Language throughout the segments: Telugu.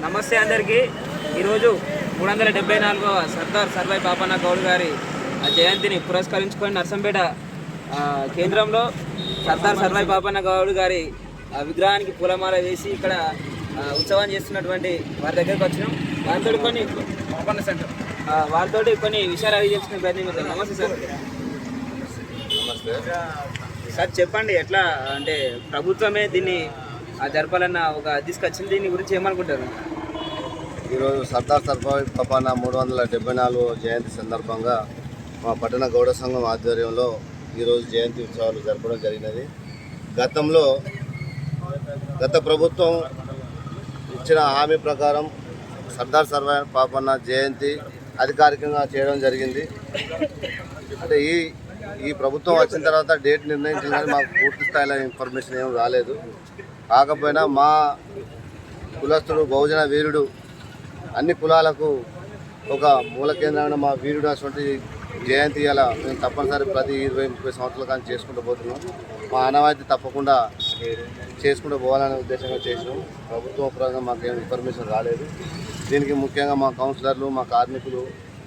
నమస్తే అందరికీ. ఈరోజు 374వ సర్దార్ సర్వాయి పాపన్న గౌడ్ గారి జయంతిని పురస్కరించుకొని నర్సంపేట కేంద్రంలో సర్దార్ సర్వాయి పాపన్న గౌడ్ గారి విగ్రహానికి పూలమాల వేసి ఇక్కడ ఉత్సవం చేస్తున్నటువంటి వారి దగ్గరకు వచ్చినాం. వారితో కొన్ని పాపన్న సెంటర్ వారితో కొన్ని విషయాలు అడిగి తెలుసుకునే ప్రయత్నం చేద్దాం. నమస్తే సార్. నమస్తే సార్, చెప్పండి, ఎట్లా అంటే ప్రభుత్వమే దీన్ని జరపాలన్న ఒక తీసుకొచ్చింది, దీని గురించి ఏమనుకుంటారు? ఈరోజు సర్దార్ సర్వాయి పాపన్న 374వ జయంతి సందర్భంగా మా పట్టణ గౌడ సంఘం ఆధ్వర్యంలో ఈరోజు జయంతి ఉత్సవాలు జరపడం జరిగినది. గత ప్రభుత్వం ఇచ్చిన హామీ ప్రకారం సర్దార్ సర్వాయి పాపన్న జయంతి అధికారికంగా చేయడం జరిగింది. అంటే ఈ ప్రభుత్వం వచ్చిన తర్వాత డేట్ నిర్ణయించింది, కానీ మాకు పూర్తి స్థాయిలో ఇన్ఫర్మేషన్ ఏం రాలేదు. కాకపోయినా మా కులస్తుడు బహుజన వీరుడు అన్ని కులాలకు ఒక మూల కేంద్రమైన మా వీరుడు అటువంటి జయంతి అలా మేము తప్పనిసరి ప్రతి 20-30 సంవత్సరాల కానీ చేసుకుంటూ పోతున్నాం. మా ఆనవాయితీ తప్పకుండా చేసుకుంటూ పోవాలనే ఉద్దేశంగా చేసినాం. ప్రభుత్వం పరంగా మాకేం ఇన్ఫర్మేషన్ రాలేదు. దీనికి ముఖ్యంగా మా కౌన్సిలర్లు, మా కార్మికులు,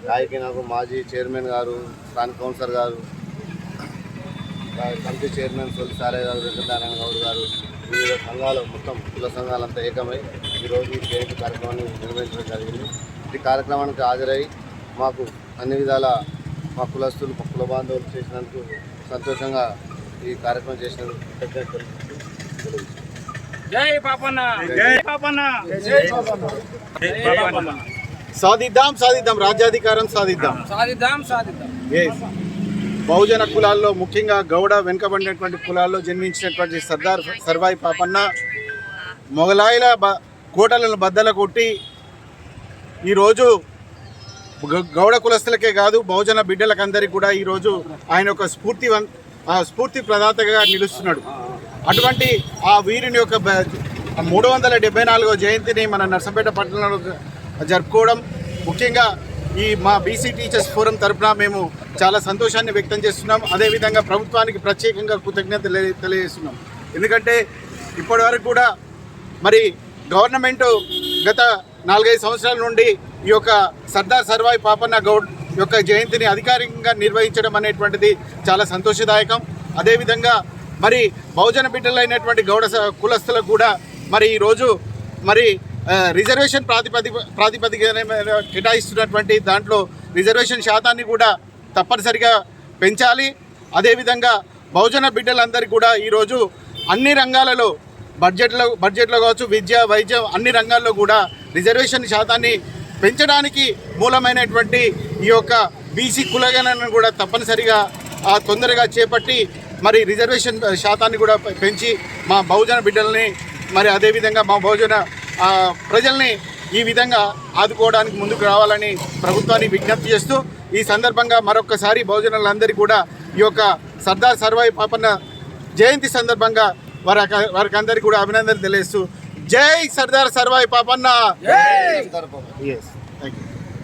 రాయకినాకు మాజీ చైర్మన్ గారు, స్థానిక కౌన్సిలర్ గారు, కమిటీ చైర్మన్ సొల్లి సారయ్య గారు, వెంకటనారాయణ గౌడ్ గారు, వివిధ సంఘాలు మొత్తం కుల సంఘాలంతా ఏకమై ఈరోజు ఈ జయంతి కార్యక్రమాన్ని నిర్వహించడం జరిగింది. ఈ కార్యక్రమానికి హాజరై మాకు అన్ని విధాల మా కులస్తులు, మా కుల బాంధవులు చేసినందుకు సంతోషంగా ఈ కార్యక్రమం చేసినందుకు జై పాపన్న, జై పాపన్న, జై పాపన్న. సాధిద్దాం సాధిద్దాం, రాజ్యాధికారం సాధిద్దాం సాధిద్దాం సాధిద్దాం. బహుజన కులాల్లో ముఖ్యంగా గౌడ వెనుకబడినటువంటి కులాల్లో జన్మించినటువంటి సర్దార్ సర్వాయి పాపన్న మొగలాయిల కోటలను బద్దల కొట్టి ఈరోజు గౌడ కులస్తులకే కాదు బహుజన బిడ్డలకందరికీ కూడా ఈరోజు ఆయన ఒక స్ఫూర్తి ప్రదాతగా నిలుస్తున్నాడు. అటువంటి ఆ వీరుని యొక్క 374వ జయంతిని మన నర్సంపేట పట్టణంలో జరుపుకోవడం, ముఖ్యంగా ఈ మా బీసీ టీచర్స్ ఫోరం తరఫున మేము చాలా సంతోషాన్ని వ్యక్తం చేస్తున్నాం. అదేవిధంగా ప్రభుత్వానికి ప్రత్యేకంగా కృతజ్ఞతలు తెలియజేస్తున్నాం. ఎందుకంటే ఇప్పటి వరకు కూడా మరి గవర్నమెంట్ గత 4-5 సంవత్సరాల నుండి ఈ యొక్క సర్దార్ సర్వాయి పాపన్న గౌడ్ యొక్క జయంతిని అధికారికంగా నిర్వహించడం అనేటువంటిది చాలా సంతోషదాయకం. అదేవిధంగా మరి బహుజన బిడ్డలైనటువంటి గౌడ కులస్తులకు కూడా మరి ఈరోజు మరి రిజర్వేషన్ ప్రాతిపదికన కేటాయిస్తున్నటువంటి దాంట్లో రిజర్వేషన్ శాతాన్ని కూడా తప్పనిసరిగా పెంచాలి. అదేవిధంగా బహుజన బిడ్డలందరికీ కూడా ఈరోజు అన్ని రంగాలలో బడ్జెట్లో కావచ్చు, విద్య, వైద్యం, అన్ని రంగాల్లో కూడా రిజర్వేషన్ శాతాన్ని పెంచడానికి మూలమైనటువంటి ఈ యొక్క బీసీ కులగణను కూడా తప్పనిసరిగా తొందరగా చేపట్టి మరి రిజర్వేషన్ శాతాన్ని కూడా పెంచి మా బహుజన బిడ్డల్ని మరి అదేవిధంగా మా బహుజన ప్రజల్ని ఈ విధంగా ఆదుకోవడానికి ముందుకు రావాలని ప్రభుత్వాన్ని విజ్ఞప్తి చేస్తూ ఈ సందర్భంగా మరొకసారి బహుజనులందరికీ కూడా ఈ యొక్క సర్దార్ సర్వాయి పాపన్న జయంతి సందర్భంగా వారికి అందరికీ కూడా అభినందనలు తెలియజేస్తూ జై సర్దార్ సర్వాయి పాపన్న.